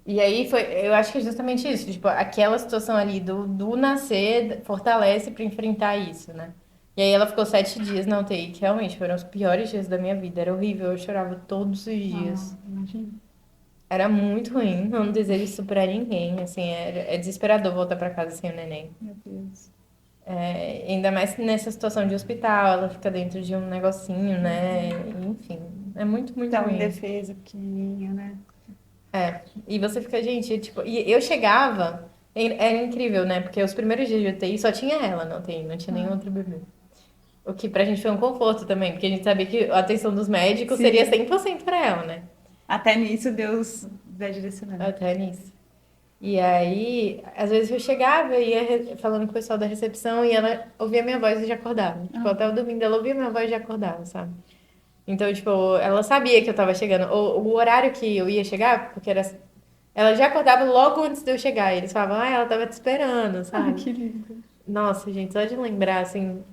E aí eu acho que é justamente isso, tipo, aquela situação ali do nascer fortalece pra enfrentar isso, né? E aí ela ficou 7 dias na UTI, que realmente foram os piores dias da minha vida. Era horrível, eu chorava todos os Ah, dias. imagina. Era muito ruim, não desejo isso pra ninguém, assim, é desesperador voltar pra casa sem o neném. Meu Deus. Ainda mais nessa situação de hospital, ela fica dentro de um negocinho, né? Enfim, é muito, muito Tão ruim. indefesa, pequenininha, né? E você fica, gente, tipo, e eu chegava, era incrível, né? Porque os primeiros dias de UTI só tinha ela na UTI, não tinha nenhum Ah, outro bebê. O que pra gente foi um conforto também, porque a gente sabia que a atenção dos médicos seria sim. 100% pra ela, né? Até nisso Deus vai direcionando. Até nisso. E aí, às vezes eu chegava e ia falando com o pessoal da recepção e ela ouvia minha voz e já acordava. Tipo, Ah, até o domingo ela ouvia minha voz e já acordava, sabe? Então, tipo, ela sabia que eu tava chegando. O horário que eu ia chegar, porque era. Ela já acordava logo antes de eu chegar. E eles falavam, ela tava te esperando, sabe? que lindo. Nossa, gente, só de lembrar, assim.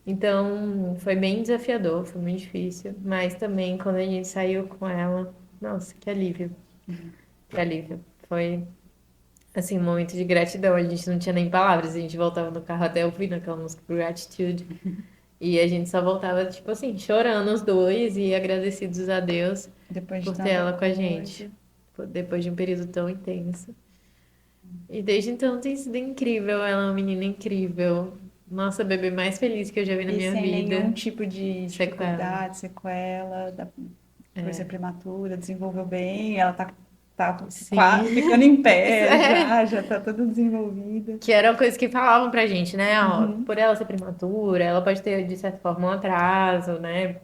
Então, foi bem desafiador, foi muito difícil. Mas também, quando a gente saiu com ela, nossa, que alívio. Que alívio. Foi, assim, um momento de gratidão. A gente não tinha nem palavras. A gente voltava no carro até ouvindo aquela música Gratitude. E a gente só voltava, tipo assim, chorando os dois e agradecidos a Deus Depois de por ter tanta ela com a gente. coisa. Depois de um período tão intenso. E desde então tem sido incrível. Ela é uma menina incrível. Nossa, a bebê mais feliz que eu já vi na E minha sem nenhum vida. tipo de Sequela. dificuldade, sequela, por ser prematura, desenvolveu bem, ela tá Sim. ficando em pé É. já tá toda desenvolvida. Que era uma coisa que falavam pra gente, né? Ó, Uhum. por ela ser prematura, ela pode ter, de certa forma, um atraso, né?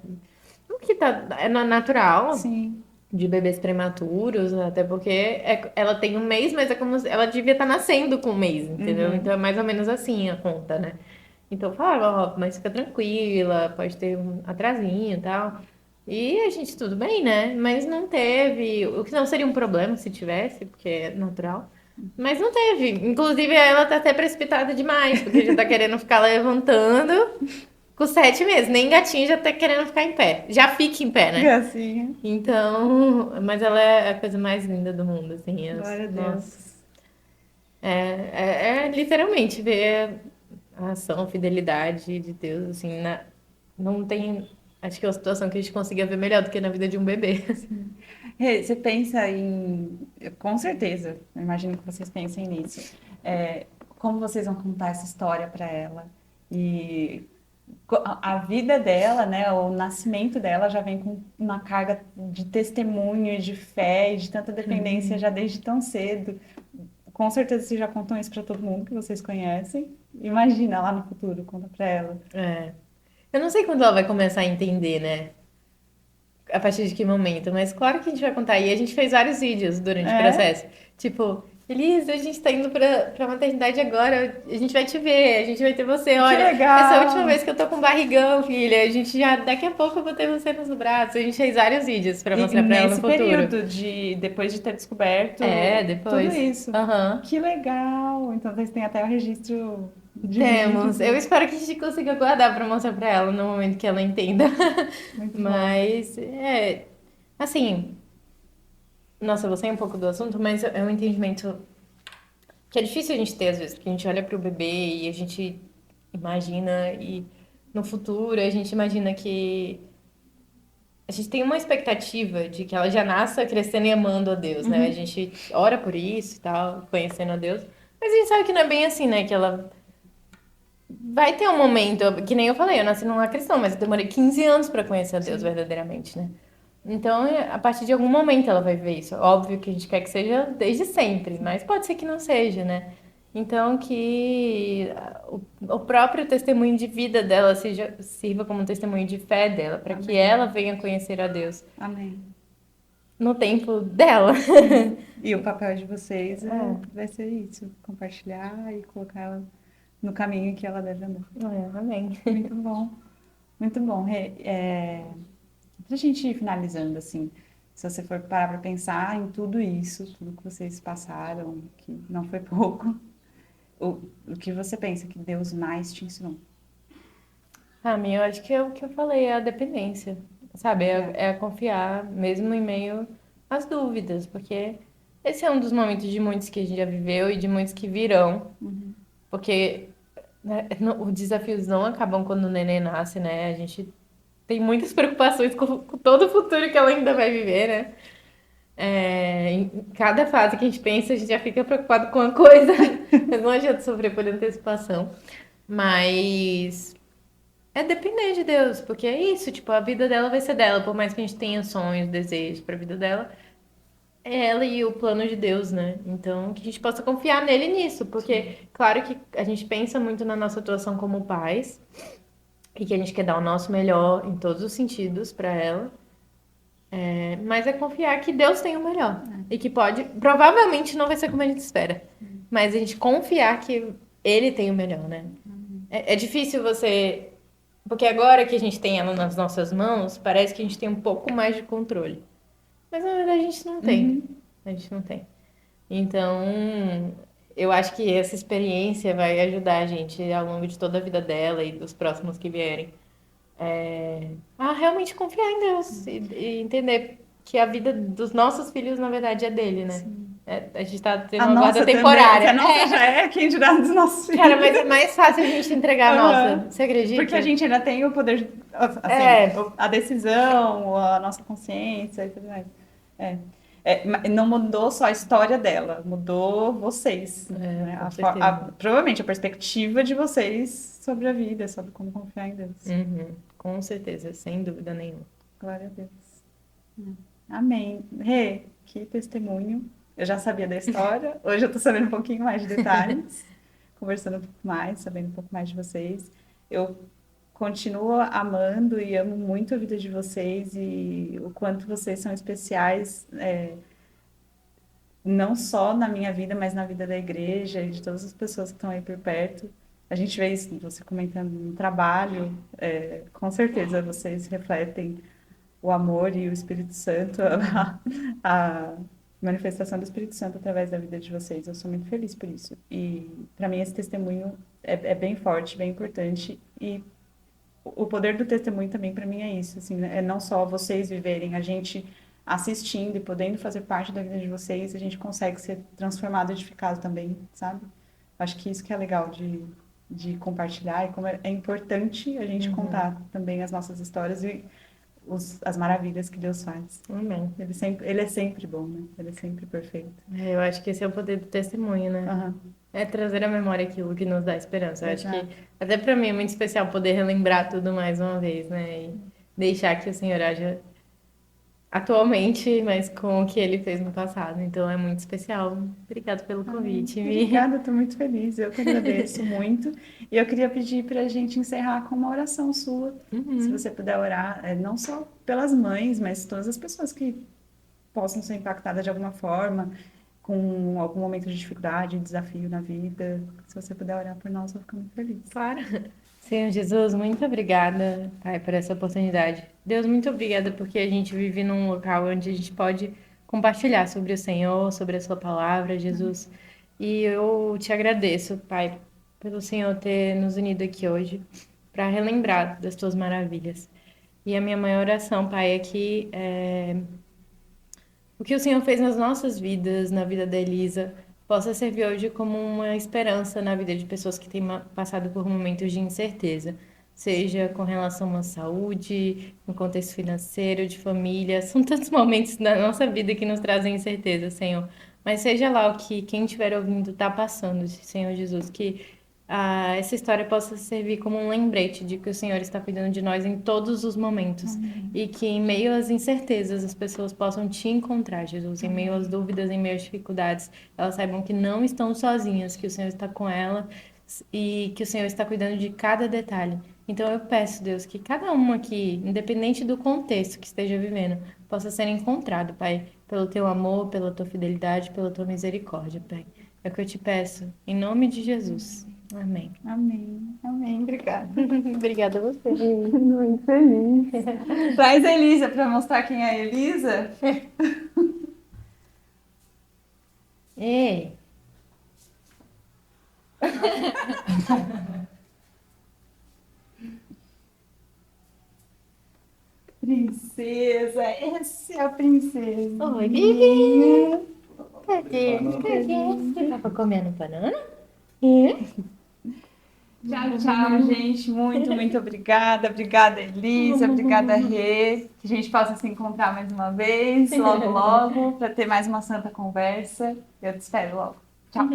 O que é natural Sim. de bebês prematuros, até porque ela tem um mês, mas é como se ela devia estar nascendo com um mês, entendeu? Então Uhum. é mais ou menos assim a conta, né? Então falava, ó, mas fica tranquila, pode ter um atrasinho e tal. E a gente, tudo bem, né? Mas não teve, o que não seria um problema se tivesse, porque é natural. Mas não teve. Inclusive, ela tá até precipitada demais, porque já tá querendo ficar levantando com 7 meses. Nem gatinho já tá querendo ficar em pé. Já fica em pé, né? Gracinha. Então, mas ela é a coisa mais linda do mundo, assim. Glória a Nossa. Deus. É literalmente ver a ação, a fidelidade de Deus, assim, não tem. Acho que é uma situação que a gente consiga ver melhor do que na vida de um bebê. Rê, você pensa em. Com certeza, eu imagino que vocês pensem nisso. É, como vocês vão contar essa história para ela? E a vida dela, né, o nascimento dela já vem com uma carga de testemunho, de fé, e de tanta dependência já desde tão cedo. com certeza vocês já contam isso pra todo mundo que vocês conhecem. Imagina lá no futuro, conta pra ela. É. Eu não sei quando ela vai começar a entender, né? A partir de que momento, mas claro que a gente vai contar. E a gente fez vários vídeos durante o É? processo. Tipo, Elisa, a gente tá indo pra maternidade agora, a gente vai te ver, a gente vai ter você. Que Olha, essa é a última legal! vez que eu tô com barrigão, filha. A gente já, daqui a pouco eu vou ter você nos braços. A gente fez vários vídeos pra E mostrar pra ela no nesse futuro. período de depois de ter descoberto É, tudo depois. isso. Aham. Que legal! Então vocês têm até o registro de Temos. Eu vídeo. espero que a gente consiga guardar pra mostrar pra ela no momento que ela entenda. Muito bom. Mas, assim, nossa, eu vou sair um pouco do assunto, mas é um entendimento que é difícil a gente ter às vezes, porque a gente olha pro bebê e a gente imagina e no futuro a gente imagina que a gente tem uma expectativa de que ela já nasça crescendo e amando a Deus, né? A Uhum. gente ora por isso e tal, conhecendo a Deus, mas a gente sabe que não é bem assim, né? Que ela vai ter um momento, que nem eu falei, eu nasci numa cristã, mas eu demorei 15 anos pra conhecer a Deus Sim. verdadeiramente, né? Então, a partir de algum momento ela vai ver isso. Óbvio que a gente quer que seja desde sempre, mas pode ser que não seja, né? Então, que o próprio testemunho de vida dela sirva como um testemunho de fé dela, para que Amém. ela venha conhecer a Deus Amém. no tempo dela. Sim. E o papel de vocês É, vai ser isso, compartilhar e colocar ela no caminho que ela deve andar. amém. Muito bom, muito bom. Pra gente ir finalizando, assim, se você for parar para pensar em tudo isso, tudo que vocês passaram, que não foi pouco, o que você pensa que Deus mais te ensinou? A mim, eu acho que é o que eu falei, é a dependência, sabe? É. É confiar mesmo em meio às dúvidas, porque esse é um dos momentos de muitos que a gente já viveu e de muitos que virão, Uhum. porque né, os desafios não acabam quando o neném nasce, né? A gente tem muitas preocupações com todo o futuro que ela ainda vai viver, né? Em cada fase que a gente pensa, a gente já fica preocupado com uma coisa, mas não adianta sofrer por antecipação. Mas é depender de Deus, porque é isso, tipo, a vida dela vai ser dela, por mais que a gente tenha sonhos, desejos pra vida dela, é ela e o plano de Deus, né? Então, que a gente possa confiar nele nisso, porque, claro que a gente pensa muito na nossa atuação como pais, e que a gente quer dar o nosso melhor em todos os sentidos pra ela, mas é confiar que Deus tem o melhor, e que pode, provavelmente não vai ser como a gente espera, mas a gente confiar que Ele tem o melhor, né? É difícil você. Porque agora que a gente tem ela nas nossas mãos, parece que a gente tem um pouco mais de controle. Mas na verdade a gente não tem. Uhum. A gente não tem. Então, eu acho que essa experiência vai ajudar a gente ao longo de toda a vida dela e dos próximos que vierem. A realmente confiar em Deus e entender que a vida dos nossos filhos, na verdade, é dele, né? Sim. A gente tá tendo A uma guarda nossa também, que temporária. a nossa já é quem dirá dos nossos Cara, filhos. mas é mais fácil a gente entregar a nossa. Aham. Você Porque a acredita? gente ainda tem o poder, assim, É, a decisão, a nossa consciência e tudo mais. É. Não mudou só a história dela, mudou vocês, né? com certeza. Provavelmente a perspectiva de vocês sobre a vida, sobre como confiar em Deus. Uhum, com certeza, sem dúvida nenhuma. Glória a Deus. Amém. Rê, que testemunho. Eu já sabia da história, hoje eu tô sabendo um pouquinho mais de detalhes, conversando um pouco mais, sabendo um pouco mais de vocês. Eu continuo amando e amo muito a vida de vocês e o quanto vocês são especiais, não só na minha vida, mas na vida da igreja e de todas as pessoas que estão aí por perto. A gente vê isso, você comentando no trabalho, com certeza vocês refletem o amor e o Espírito Santo, a manifestação do Espírito Santo através da vida de vocês. Eu sou muito feliz por isso. E para mim esse testemunho é bem forte, bem importante. E o poder do testemunho também para mim é isso, assim, né? É não só vocês viverem, a gente assistindo e podendo fazer parte da vida de vocês, a gente consegue ser transformado, edificado também, sabe? Acho que isso que é legal de compartilhar e como é importante a gente Uhum. contar também as nossas histórias e as maravilhas que Deus faz. Amém. Ele é sempre bom, né? Ele é sempre perfeito. Eu acho que esse é o poder do testemunho, né? Aham, É trazer à memória aquilo que nos dá esperança. Eu acho que exato. até pra mim é muito especial poder relembrar tudo mais uma vez, né? E deixar que o Senhor haja atualmente, mas com o que ele fez no passado. Então é muito especial. Obrigada pelo convite, Mi. Obrigada, estou muito feliz. Eu que agradeço muito. E eu queria pedir para a gente encerrar com uma oração sua. Se você puder orar, não só pelas mães, mas todas as pessoas que possam ser impactadas de alguma forma, com algum momento de dificuldade, desafio na vida. Se você puder orar por nós, eu vou ficar muito feliz. Claro. Senhor Jesus, muito obrigada, Pai, por essa oportunidade. Deus, muito obrigada porque a gente vive num local onde a gente pode compartilhar sobre o Senhor, sobre a Sua palavra, Jesus. E eu te agradeço, Pai, pelo Senhor ter nos unido aqui hoje para relembrar das Tuas maravilhas. E a minha maior oração, Pai, é que o que o Senhor fez nas nossas vidas, na vida da Elisa, possa servir hoje como uma esperança na vida de pessoas que têm passado por momentos de incerteza, seja com relação à saúde, no contexto financeiro, de família. São tantos momentos da nossa vida que nos trazem incerteza, Senhor. Mas seja lá o que quem estiver ouvindo está passando, Senhor Jesus, que essa história possa servir como um lembrete de que o Senhor está cuidando de nós em todos os momentos e que em meio às incertezas as pessoas possam te encontrar, Jesus, em meio às dúvidas, em meio às dificuldades, elas saibam que não estão sozinhas, que o Senhor está com elas e que o Senhor está cuidando de cada detalhe. Então eu peço, Deus, que cada uma aqui, independente do contexto que esteja vivendo, possa ser encontrado, Pai, pelo teu amor, pela tua fidelidade, pela tua misericórdia, Pai. É o que eu te peço, em nome de Jesus. Amém. Amém. Amém. Obrigada. Obrigada a você. Muito feliz. Traz a Elisa para mostrar quem é a Elisa. Ei! Princesa, essa é a princesa. Oi, Vivi! Cadê? Você tava comendo banana? Tchau, tchau, gente. Muito, muito obrigada. Obrigada, Elisa. Obrigada, Rê. Que a gente possa se encontrar mais uma vez, logo, logo, para ter mais uma santa conversa. Eu te espero logo. Tchau.